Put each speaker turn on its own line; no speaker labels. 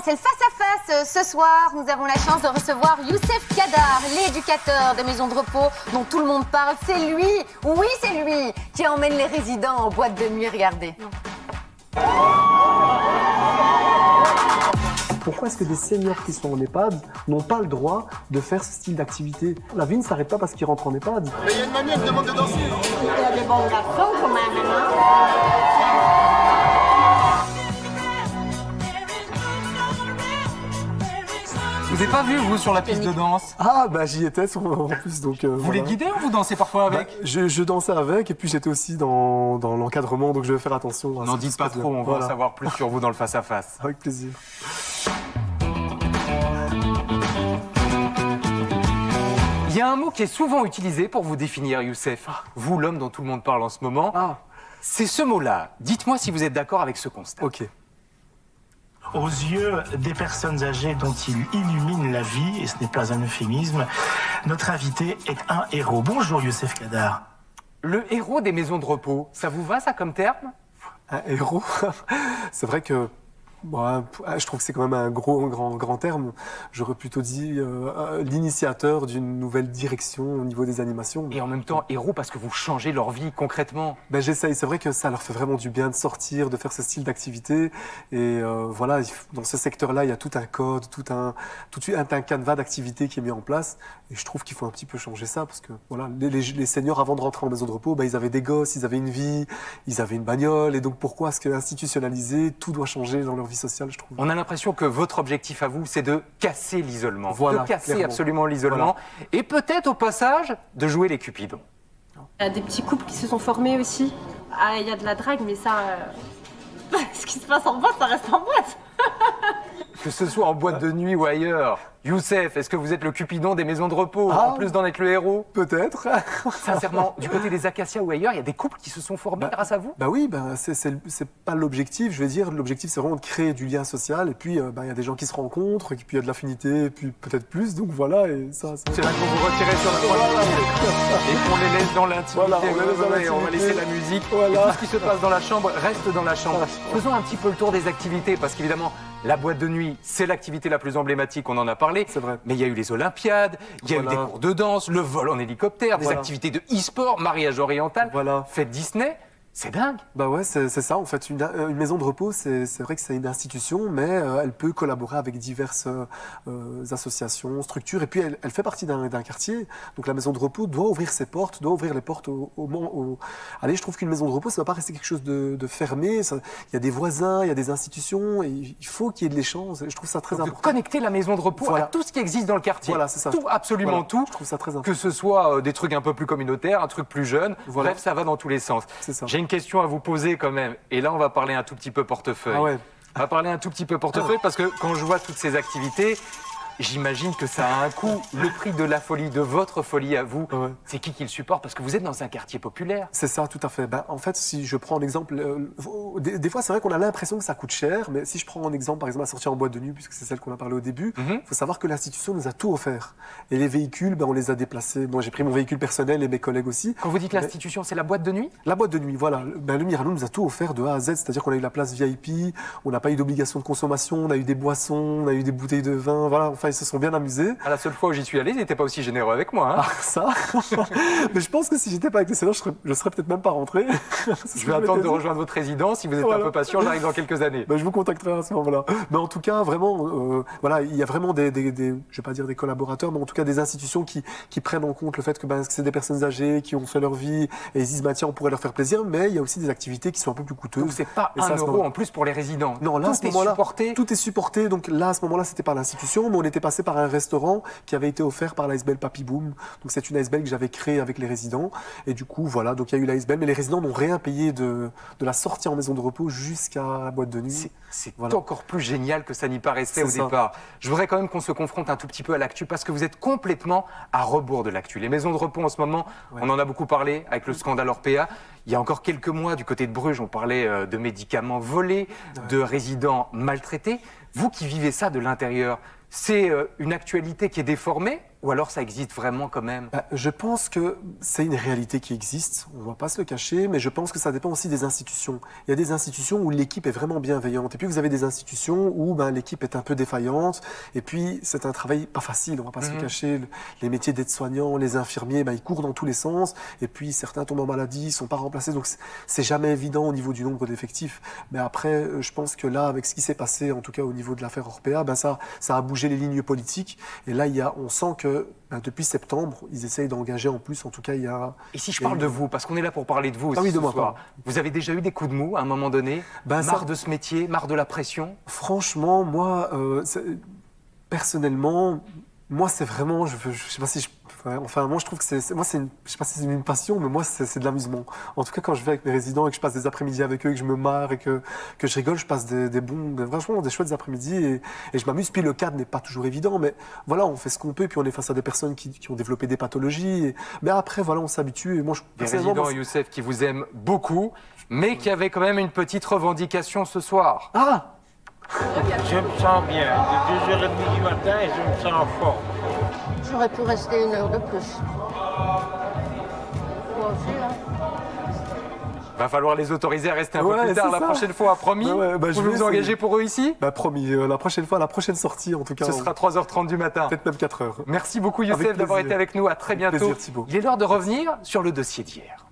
C'est le face-à-face. Ce soir, nous avons la chance de recevoir Youssef Kadar, l'éducateur des maisons de repos dont tout le monde parle. C'est lui, oui c'est lui, qui emmène les résidents en boîte de nuit. Regardez.
Pourquoi est-ce que des seniors qui sont en EHPAD n'ont pas le droit de faire ce style d'activité? La vie ne s'arrête pas parce qu'ils rentrent en EHPAD.
Mais il y a une mamie, elle me demande de danser.
Il y a des bons garçons quand même, non?
Je vous ai pas vu, vous, sur la piste de danse.
Ah, bah j'y étais en plus, donc...
Vous les guidez ou vous dansez parfois avec?
Je dansais avec, et puis j'étais aussi dans l'encadrement, donc je vais faire attention.
N'en dites pas trop, on va en savoir plus sur vous dans le face-à-face.
Avec plaisir.
Il y a un mot qui est souvent utilisé pour vous définir, Youssef. Vous, l'homme dont tout le monde parle en ce moment. C'est ce mot-là. Dites-moi si vous êtes d'accord avec ce constat.
Ok.
Aux yeux des personnes âgées dont il illumine la vie, et ce n'est pas un euphémisme, notre invité est un héros. Bonjour Youssef Kadar.
Le héros des maisons de repos, ça vous va ça comme terme?
Un héros. C'est vrai que moi, je trouve que c'est quand même un grand terme. J'aurais plutôt dit l'initiateur d'une nouvelle direction au niveau des animations.
Et en même temps, héros parce que vous changez leur vie concrètement.
Ben, j'essaye. C'est vrai que ça leur fait vraiment du bien de sortir, de faire ce style d'activité. Et voilà, dans ce secteur-là, il y a tout un code, tout un canevas d'activités qui est mis en place. Et je trouve qu'il faut un petit peu changer ça parce que voilà, les seniors, avant de rentrer en maison de repos, ben, ils avaient des gosses, ils avaient une vie, ils avaient une bagnole. Et donc pourquoi est-ce que institutionnaliser, tout doit changer dans leur vie sociale, je trouve.
On a l'impression que votre objectif à vous, c'est de casser l'isolement.
Voilà,
de casser
clairement.
absolument l'isolement.
Voilà.
Et peut-être au passage, de jouer les cupidons.
Il y a des petits couples qui se sont formés aussi. Ah, il y a de la drague, mais ça... Ce qui se passe en boîte, ça reste en boîte.
Que ce soit en boîte de nuit ou ailleurs. Youssef, est-ce que vous êtes le cupidon des maisons de repos, en plus d'en être le héros?
Peut-être.
Sincèrement, du côté des Acacias ou ailleurs, il y a des couples qui se sont formés grâce à vous?
Bah oui, c'est pas l'objectif. Je veux dire, l'objectif, c'est vraiment de créer du lien social. Et puis, il y a des gens qui se rencontrent, et puis il y a de l'affinité, et puis peut-être plus. Donc voilà, et ça...
C'est là qu'on vous retirez sur la pointe et qu'on les laisse dans l'intimité.
Voilà, on les laisse dans
Ouais, on va laisser
l'intimité.
la musique.
Voilà.
Et tout ce qui se passe dans la chambre reste dans la chambre. Faisons un petit peu le tour des activités, parce qu'évidemment, la boîte de nuit, c'est l'activité la plus emblématique, on en a parlé.
C'est vrai.
Mais il y a eu les Olympiades, il y a eu des cours de danse, le vol en hélicoptère, des activités de e-sport, mariage oriental, fête Disney. C'est dingue.
Bah ouais, c'est ça. En fait, une maison de repos, c'est vrai que c'est une institution, mais elle peut collaborer avec diverses associations, structures. Et puis, elle fait partie d'un quartier. Donc, la maison de repos doit ouvrir ses portes, doit ouvrir les portes Allez, je trouve qu'une maison de repos, ça ne va pas rester quelque chose de fermé. Il y a des voisins, il y a des institutions. Et il faut qu'il y ait de l'échange. Je trouve ça très
Donc, de
important.
connecter la maison de repos à tout ce qui existe dans le quartier.
Voilà, c'est ça.
Tout, absolument tout.
Je trouve ça très important.
Que ce soit des trucs un peu plus communautaires, un truc plus jeune.
Voilà.
Bref, ça va dans tous les sens.
C'est ça.
J'ai une question à vous poser quand même. Et là, on va parler un tout petit peu portefeuille.
Ah ouais.
On va parler un tout petit peu portefeuille parce que quand je vois toutes ces activités, j'imagine que ça a un coût. Le prix de la folie, de votre folie à vous,
Ouais.
c'est qui le supporte? Parce que vous êtes dans un quartier populaire.
C'est ça, tout à fait. Ben, en fait, si je prends un exemple, des fois, c'est vrai qu'on a l'impression que ça coûte cher, mais si je prends un exemple, par exemple, la sortie en boîte de nuit, puisque c'est celle qu'on a parlé au début, il faut savoir que l'institution nous a tout offert. Et les véhicules, ben, on les a déplacés. Moi, j'ai pris mon véhicule personnel et mes collègues aussi.
Quand vous dites l'institution, c'est la boîte de nuit?
La boîte de nuit, voilà. Ben, le Myrano nous a tout offert de A à Z, c'est-à-dire qu'on a eu la place VIP, on n'a pas eu d'obligation de consommation, on a eu des boissons, on a eu des bouteilles de vin, voilà. Enfin, ils se sont bien amusés.
À la seule fois où j'y suis allé, ils n'étaient pas aussi généreux avec moi. Hein.
Ah, ça. Mais je pense que si j'étais pas avec les seniors, je serais peut-être même pas rentré.
Je vais attendre de rejoindre votre résidence. Si vous êtes un peu patient, j'arrive dans quelques années.
Ben, je vous contacterai à ce moment-là. Mais en tout cas, vraiment, voilà, il y a vraiment je vais pas dire des collaborateurs, mais en tout cas des institutions qui prennent en compte le fait que c'est des personnes âgées qui ont fait leur vie et ils se disent, bah, tiens, on pourrait leur faire plaisir, mais il y a aussi des activités qui sont un peu plus coûteuses.
Donc c'est pas
Et ça,
un
à ce
euro
moment-là.
en plus pour les résidents.
Non, là, à ce moment-là,
tout est supporté.
tout est supporté. Donc là, à ce moment-là, c'était pas l'institution, mais on était passé par un restaurant qui avait été offert par l'ASBL Papy Boom. Donc c'est une ASBL que j'avais créée avec les résidents. Et du coup, voilà, donc il y a eu l'ASBL, mais les résidents n'ont rien payé de la sortie en maison de repos jusqu'à la boîte de nuit.
C'est
Voilà.
encore plus génial que ça n'y paraissait au
C'est ça.
départ. Je voudrais quand même qu'on se confronte un tout petit peu à l'actu parce que vous êtes complètement à rebours de l'actu. Les maisons de repos en ce moment, on en a beaucoup parlé avec le scandale Orpea. Il y a encore quelques mois, du côté de Bruges, on parlait de médicaments volés, de résidents maltraités. Vous qui vivez ça de l'intérieur, c'est une actualité qui est déformée Ou alors ça existe vraiment quand même?
Bah, je pense que c'est une réalité qui existe, on ne va pas se le cacher, mais je pense que ça dépend aussi des institutions. Il y a des institutions où l'équipe est vraiment bienveillante, et puis vous avez des institutions où l'équipe est un peu défaillante, et puis c'est un travail pas facile, on ne va pas se le cacher. Les métiers d'aide-soignants, les infirmiers, ils courent dans tous les sens, et puis certains tombent en maladie, ne sont pas remplacés, donc c'est jamais évident au niveau du nombre d'effectifs. Mais après, je pense que là, avec ce qui s'est passé, en tout cas au niveau de l'affaire Orpea, ça a bougé les lignes politiques, et là, on sent que depuis septembre, ils essayent d'engager en plus, en tout cas, il y a...
Et si je parle de vous, parce qu'on est là pour parler de vous aussi
oui, de
ce
moi,
soir.
pardon.
Vous avez déjà eu des coups de mou à un moment donné? Marre
ça-
de ce métier, marre de la pression?
Franchement, moi, personnellement, moi, c'est vraiment, je sais pas si moi, je trouve que moi, je sais pas si c'est une passion, mais moi, c'est de l'amusement. En tout cas, quand je vais avec mes résidents et que je passe des après-midi avec eux, et que je me marre et que je rigole, je passe franchement, des chouettes après-midi et je m'amuse. Puis le cadre n'est pas toujours évident, mais voilà, on fait ce qu'on peut, et puis on est face à des personnes qui ont développé des pathologies. Mais après, voilà, on s'habitue. Et moi,
Des résidents, Youssef, qui vous aiment beaucoup, mais qui avaient quand même une petite revendication ce soir.
Ah!
Je me sens bien. De 2h30 du matin et je me sens en forme.
J'aurais pu rester 1 heure de plus. Moi aussi, hein.
Va falloir les autoriser à rester un peu
Ouais,
plus tard
c'est
la
ça.
prochaine fois, promis?
Ouais,
Vous
je vais
vous
essayer.
engagez pour eux ici?
Promis, la prochaine fois, la prochaine sortie, en tout cas.
Ce sera 3h30 du matin.
Peut-être même 4 heures.
Merci beaucoup Youssef
Avec
d'avoir
plaisir.
été avec nous, à très bientôt.
plaisir, Thibaut.
Il est l'heure de revenir sur le dossier d'hier.